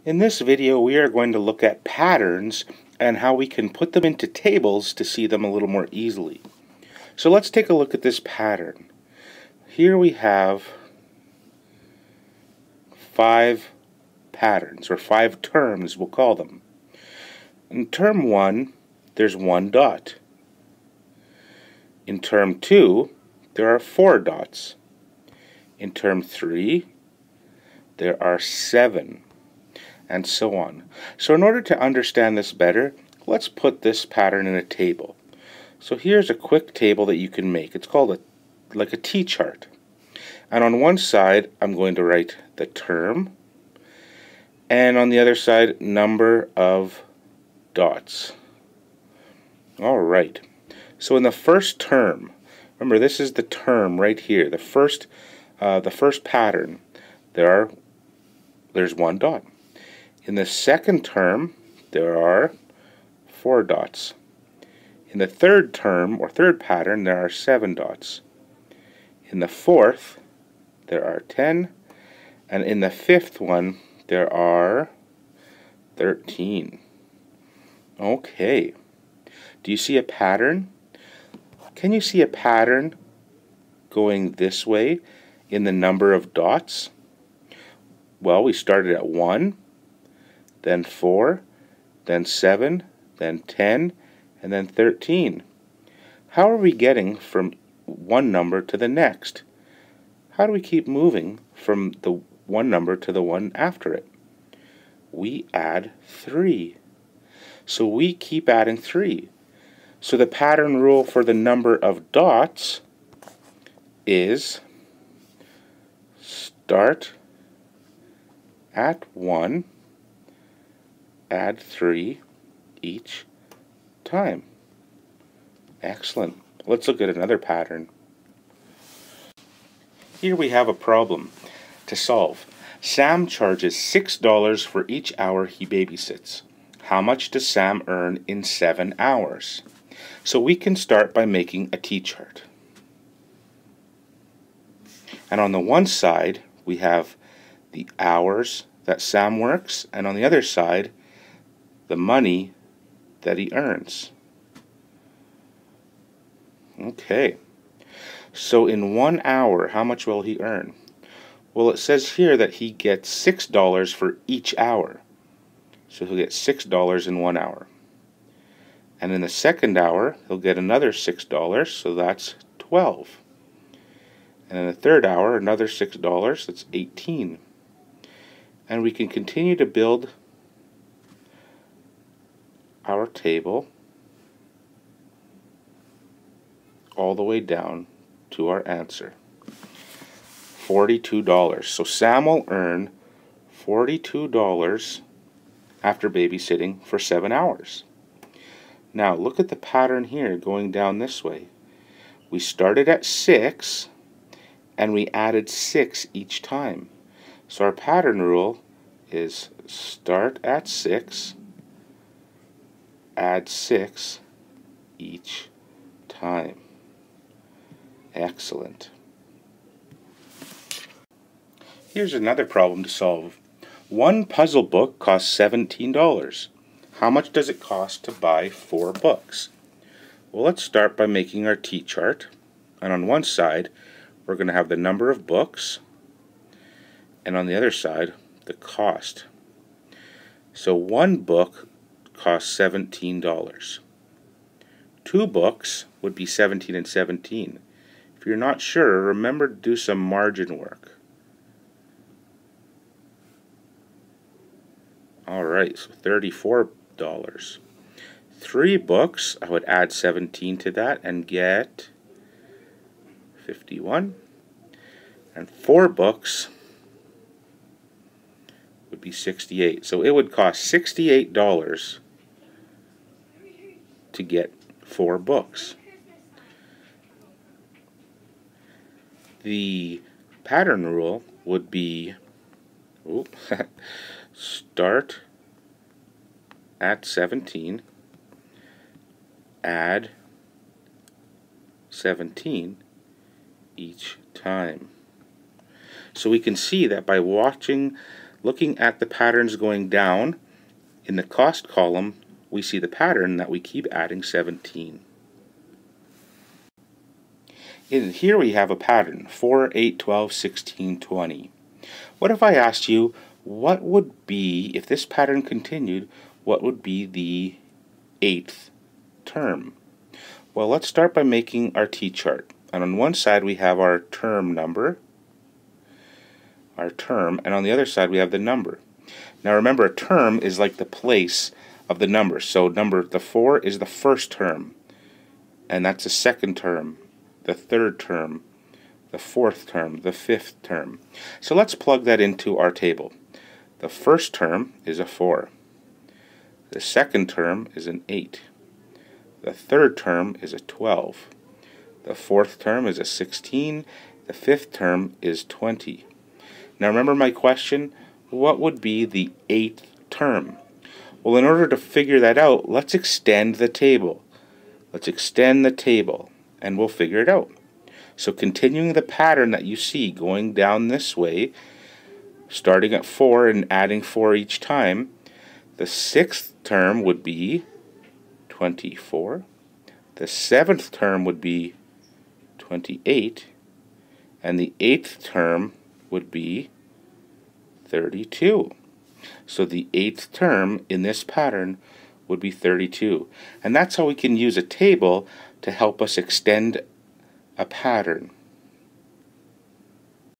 In this video, we are going to look at patterns and how we can put them into tables to see them a little more easily. So let's take a look at this pattern. Here we have 5 patterns, or 5 terms, we'll call them. In term 1, there's 1 dot. In term 2, there are 4 dots. In term 3, there are 7. And so on. So in order to understand this better, let's put this pattern in a table. So here's a quick table that you can make. It's called like a T-chart. And on one side, I'm going to write the term, and on the other side, number of dots. All right. So in the first term, remember this is the term right here. The first pattern. There's 1 dot. In the second term, there are 4 dots. In the third term, or third pattern, there are 7 dots. In the fourth, there are 10. And in the fifth one, there are 13. Okay. Do you see a pattern? Can you see a pattern going this way in the number of dots? Well, we started at 1. Then 4, then 7, then 10, and then 13. How are we getting from one number to the next? How do we keep moving from the one number to the one after it? We add 3. So we keep adding 3. So the pattern rule for the number of dots is start at 1, add 3 each time. Excellent. Let's look at another pattern. Here we have a problem to solve. Sam charges $6 for each hour he babysits. How much does Sam earn in 7 hours? So we can start by making a T-chart. And on the one side, we have the hours that Sam works, and on the other side, the money that he earns. Okay, so in 1 hour, how much will he earn? Well, it says here that he gets $6 for each hour. So he'll get $6 in 1 hour. And in the second hour, he'll get another $6, so that's 12. And in the third hour, another $6, that's 18. And we can continue to build our table all the way down to our answer, $42. So Sam will earn $42 after babysitting for 7 hours. Now look at the pattern here going down this way. We started at 6 and we added 6 each time. So our pattern rule is start at 6, add 6 each time. Excellent. Here's another problem to solve. One puzzle book costs $17. How much does it cost to buy 4 books? Well, let's start by making our T-chart. And on one side, we're going to have the number of books, and on the other side, the cost. So 1 book costs $17. 2 books would be 17 and 17. If you're not sure, remember to do some margin work. Alright, so $34. 3 books, I would add 17 to that and get 51. And 4 books would be 68. So it would cost $68 to get 4 books. The pattern rule would be start at 17, add 17 each time. So we can see that by watching looking at the patterns going down, in the cost column, we see the pattern that we keep adding 17. In here we have a pattern, 4, 8, 12, 16, 20. What if I asked you, what would be, if this pattern continued, what would be the 8th term? Well, let's start by making our t-chart. And on one side we have our term number, our term, and on the other side we have the number. Now remember, a term is like the place of the number. So the 4 is the first term, and that's the second term, the third term, the fourth term, the fifth term. So let's plug that into our table. The first term is a 4. The second term is an 8. The third term is a 12. The fourth term is a 16. The fifth term is 20. Now remember my question, what would be the 8th term? Well, in order to figure that out, let's extend the table. Let's extend the table, and we'll figure it out. So continuing the pattern that you see going down this way, starting at 4 and adding 4 each time, the 6th term would be 24. The 7th term would be 28. And the 8th term would be 32. So the 8th term in this pattern would be 32. And that's how we can use a table to help us extend a pattern.